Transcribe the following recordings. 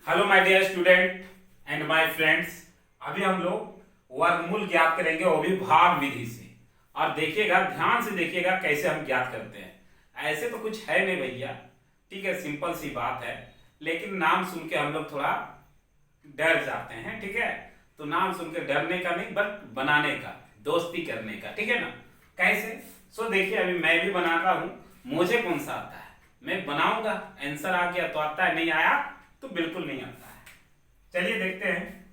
Hello my dear student and my friends. अभी हम लोग वर्गमूल ज्ञात करेंगे, वो भी भाग विधि से। और देखिएगा, ध्यान से देखिएगा कैसे हम ज्ञात करते हैं। ऐसे तो कुछ है नहीं भैया, ठीक है, सिंपल सी बात है। लेकिन नाम सुन के हम लोग थोड़ा डर जाते हैं, ठीक है। तो नाम सुन के डरने का नहीं, बट बनाने का, दोस्ती करने का, ठीक है ना। कैसे? सो देखिए, अभी मैं भी बना रहा हूँ। मुझे कौन सा आता है, मैं बनाऊंगा। आंसर आ गया तो आता है, नहीं आया तो बिल्कुल नहीं आता है। चलिए देखते हैं।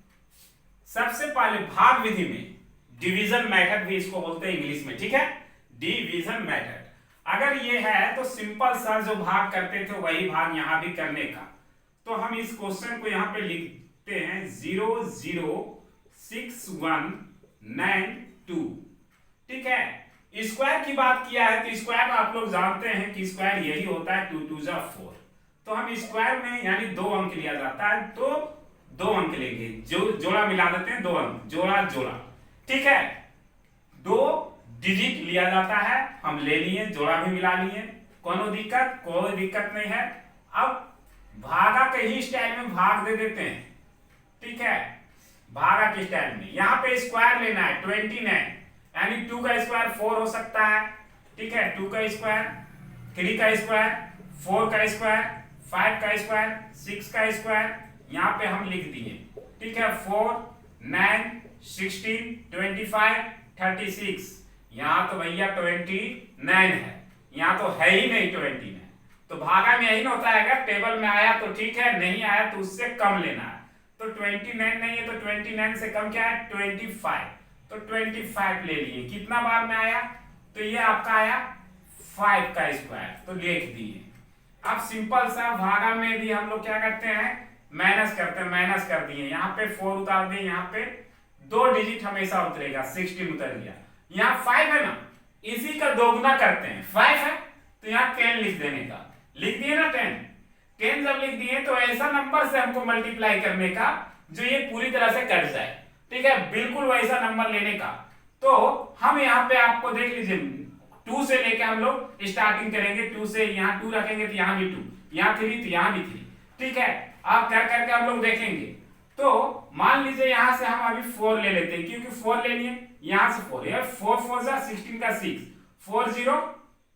सबसे पहले भाग विधि में डिवीजन मेथड भी इसको बोलते हैं इंग्लिश में, ठीक है, डिवीजन मेथड। अगर ये है तो सिंपल सा जो भाग करते थे वही भाग यहां भी करने का। तो हम इस क्वेश्चन को यहां पे लिखते हैं 006192, ठीक है। स्क्वायर की बात किया है तो स्क्वायर आप लोग जानते हैं कि स्क्वायर यही होता है 2 2 जा 4। तो हम स्क्वायर में यानी 2 अंक लिया जाता है, तो 2 अंक लेंगे, जो जोड़ा मिला देते हैं, 2 अंक, जोड़ा जोड़ा, ठीक है। 2 डिजिट लिया जाता है, हम ले लिए, जोड़ा भी मिला लिए, कोनो दिक्कत? कोई दिक्कत नहीं है। अब भागा के ही स्टाइल में भाग दे देते हैं, ठीक है। भागा के स्टाइल में यहाँ पे स्क्वायर लेना है 29, यानी 2 का स्क्वायर 4 हो सकता है, ठीक है। 2 का स्क्वायर, 3 का स्क्वायर, 4 का स्क्वायर, 5 का स्क्वायर, 6 का स्क्वायर, यहाँ पे हम लिख दिए, ठीक है। 4 9 16 25 36। यहाँ तो भैया 29 है, यहाँ तो है ही नहीं 29। तो भागा में यही ना होता है, अगर टेबल में आया तो ठीक है, नहीं आया तो उससे कम लेना है। तो 29 नहीं है तो 29 से कम क्या है? 25। तो 25 ले लिए। कितना बार में आया? तो ये आपका आया 5 का स्क्वायर, तो लिख दिए। अब सिंपल सा भागा में भी हम लोग क्या करते हैं, माइनस करते हैं। माइनस कर दिए, यहाँ पे 4 उतार दिए, यहाँ पे 2 डिजिट हमेशा उतरेगा, 16 उतर गया। यहाँ 5 है ना, इसी का दोगुना करते हैं। 5 है तो यहाँ 10 लिख देने का, लिख दिए ना 10। 10 जब लिख दिए तो ऐसा नंबर से हमको मल्टीप्लाई करने का जो ये पूरी तरह से कट जाए, ठीक है, बिल्कुल वैसा नंबर लेने का। तो हम यहाँ पे आपको देख लीजिए, 2 से लेके हम लोग स्टार्टिंग करेंगे। 2 से यहाँ 2 रखेंगे तो यहाँ भी 2, यहाँ 3 तो यहाँ भी 3, ठीक है। आप कर करके हम लोग देखेंगे। तो मान लीजिए यहाँ से हम अभी 4 ले लेते हैं, क्योंकि 4 ले लिए, यहाँ से 4 है, 4 4 जा 16 का 6, 4 0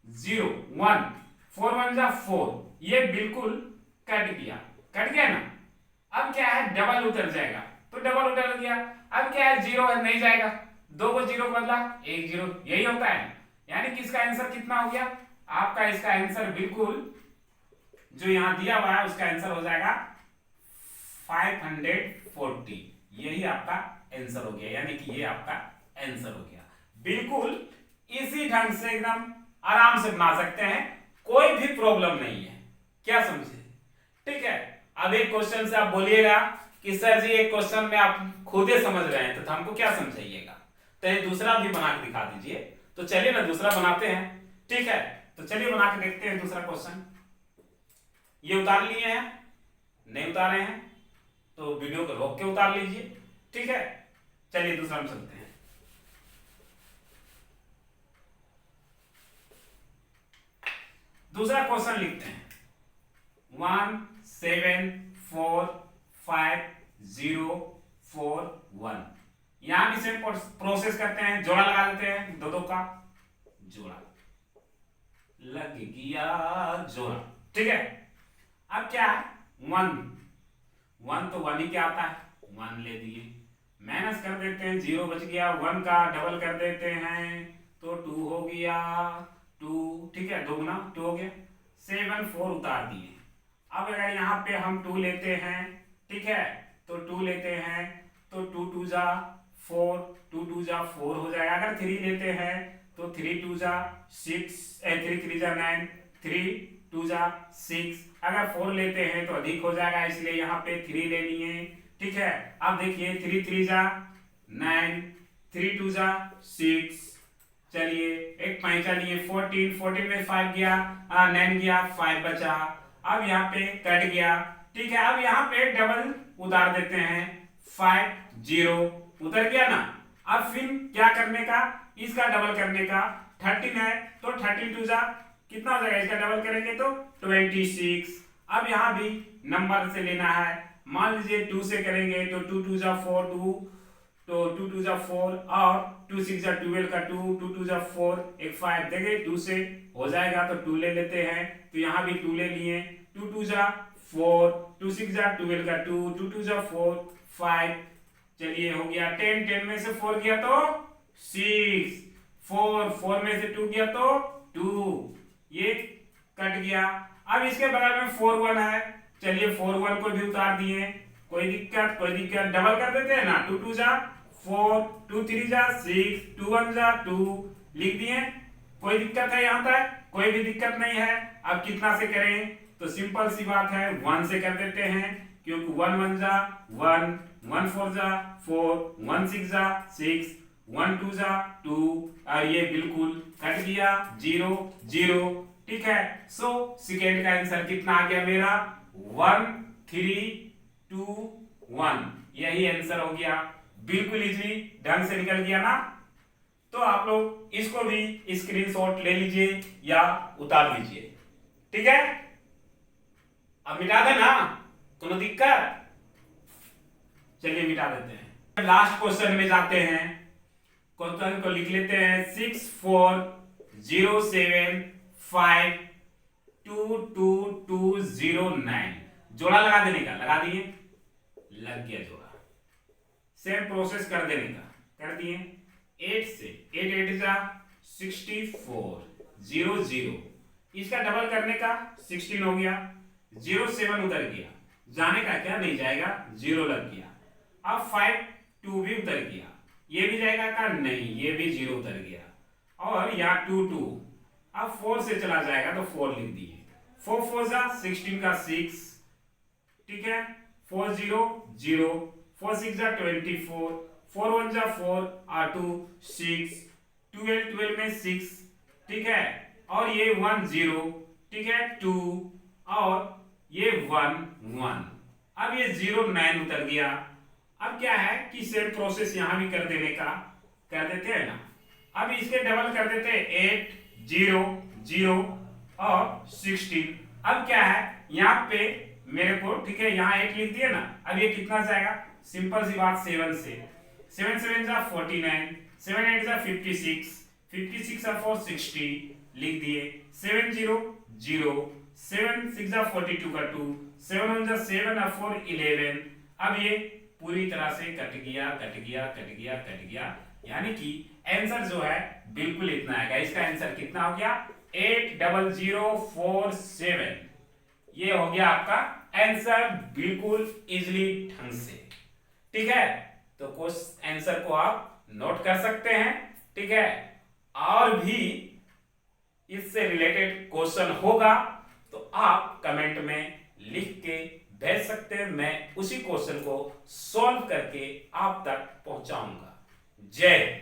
0 1, 4 1 जा 4, ये बिल्कुल कट गया। कट गया ना। अब क्या है, डबल उतर जाएगा, तो डबल उतर गया। अब क्या है, 0 है, नहीं जाएगा, 2 को 0 बदला 1 0, यही होता है। यानी कि इसका आंसर कितना हो गया आपका? इसका आंसर बिल्कुल जो यहां दिया हुआ है उसका आंसर हो जाएगा 540। यही आपका आंसर हो गया, यानी कि ये आपका आंसर हो गया। बिल्कुल इसी ढंग से एकदम आराम से बना सकते हैं, कोई भी प्रॉब्लम नहीं है। क्या समझे? ठीक है। अब एक क्वेश्चन से आप बोलिएगा कि सर जी एक क्वेश्चन में आप खुद ही समझ रहे हैं, तो हमको क्या समझाइएगा? तो ये दूसरा भी बना के दिखा दीजिए। तो चलिए ना दूसरा बनाते हैं, ठीक है। तो चलिए बना के देखते हैं दूसरा क्वेश्चन। ये उतार लिए हैं? नहीं उतारे हैं तो वीडियो को रोक के उतार लीजिए, ठीक है। चलिए दूसरा में चलते हैं। दूसरा क्वेश्चन लिखते हैं 1 7 4 5 0 4 1। यहां भी सेम प्रोसेस करते हैं, जोड़ा लगा देते हैं, दो का जोड़ा लग गया, जोड़ा, ठीक है। अब क्या है, 1 तो 1 ही क्या आता है, 1 ले दिए, माइनस कर देते हैं, 0 बच गया, 1 का डबल कर देते हैं तो 2 हो गया, 2, ठीक है, 2 गुना 2 हो गया। 7 4 उतार दिए। अब अगर यहाँ पे हम 2 लेते हैं, ठीक है, तो 2 लेते हैं तो 2 2 जा 4, 2 2 जा 4 हो जाएगा। अगर 3 लेते हैं तो 3 2 जा 6, 3 3 जा 9, 3 2 जा 6। अगर 4 लेते हैं तो अधिक हो जाएगा, इसलिए यहाँ पे 3 ले लिए, ठीक है। अब देखिए 3 3 जा 9, 3 2 जा 6, चलिए एक पैंचा लिए 14, 14 में 5 गया, 9 गया, 5 बचा। अब यहाँ पे कट गया, ठीक है। अब यहाँ पे डबल उतार देते हैं, 5 0 उतर गया ना। अब फिर क्या करने का, इसका डबल करने का। 13 है तो 13 2 जा कितना हो जाएगा, इसका डबल करेंगे तो 26। अब यहाँ भी नंबर से लेना है, मान लीजिए 2 से करेंगे तो 2 2 जा 4 2, तो 2 2 जा 4 और 2 6 जा 12 का 2 2 2 जा 4 एक 5, देखिए 2 से हो जाएगा तो 2 ले लेते हैं, तो यहाँ भी 2 ले लिए, 2 2 जा 4, 2 6 जा 12 का 2 2 2 जा 4 5, चलिए हो गया 10, 10 में से 4 गया तो 6, 4 4 में से 2 गया तो 2, ये कट गया। अब इसके बगल में 4 1 है, चलिए 4 1 को भी उतार दिए, कोई दिक्कत डबल कर देते हैं ना, 2 2 जा 4, 2 3 जा 6, 2 1 जा 2, लिख दिए, कोई दिक्कत है यहाँ तक? कोई भी दिक्कत नहीं है। अब कितना से करें? तो सिंपल सी बात है 1 से कर देते हैं, क्योंकि 1 1 जा 1, 1 4 जा 4, 1 6 जा 6, 1 2 जा 2, और ये बिल्कुल कट गया 0 0, ठीक है। सो सेकेंड का आंसर कितना आ गया मेरा? 1 3 2 1, यही आंसर हो गया, बिल्कुल इजीली ढंग से निकल गया ना। तो आप लोग इसको भी स्क्रीनशॉट ले लीजिए या उतार लीजिए, ठीक है। अब मिटा देना, कोनो दिक्कत? चलिए मिटा देते हैं। लास्ट क्वेश्चन में जाते हैं, क्वेश्चन को लिख लेते हैं 6 4 0 7 5 2 2 2 0 9, जोड़ा लगा देने का, लगा दिए, लग गया जोड़ा। सेम प्रोसेस कर देने का, कर दिए। 8 से 8 8 जा 64 0 0, इसका डबल करने का 16 हो गया, 0 7 उतर गया, जाने का क्या नहीं जाएगा, 0 लग गया। अब 5 2 भी उतर गया, ये भी जाएगा का नहीं, ये भी 0 उतर गया, और यहाँ 2 2, अब 4 से चला जाएगा तो 4 लिख दिए, 4 4 जा 16 का 6, ठीक है, 4 0 0, 4 6 जा 24, 4 1 जा 4 और 2 6, 12 12 में 6, ठीक है, और ये 1 0, ठीक है, 2 और ये 1 1, अब ये 0 9 उतर गया। अब क्या है कि सेम प्रोसेस यहां भी कर देने का, कर देते हैं ना। अब इसके डबल कर देते हैं 8 0 0 और 16। अब क्या है यहाँ पे मेरे को, ठीक है, यहाँ 8 लिख दिया ना, अब ये कितना जाएगा, सिंपल सी बात 7 से, 7 7 जा 49, 7 8 जा 56, 56 और 4 60, लिख दिए, 7 0 0, 7 6 जा 42 का 2, 7 1 जा 7 और 4 11। अब ये पूरी तरह से कट गया कट गया कट गया कट गया, यानी कि आंसर जो है बिल्कुल इतना आएगा। इसका आंसर कितना हो गया? 80047, ये हो गया आपका आंसर बिल्कुल इजीली ढंग से, ठीक है। तो कुछ आंसर को आप नोट कर सकते हैं, ठीक है। और भी इससे रिलेटेड क्वेश्चन होगा तो आप कमेंट में लिख के भेज सकते हैं, मैं उसी क्वेश्चन को सॉल्व करके आप तक पहुंचाऊंगा। जय हिंद।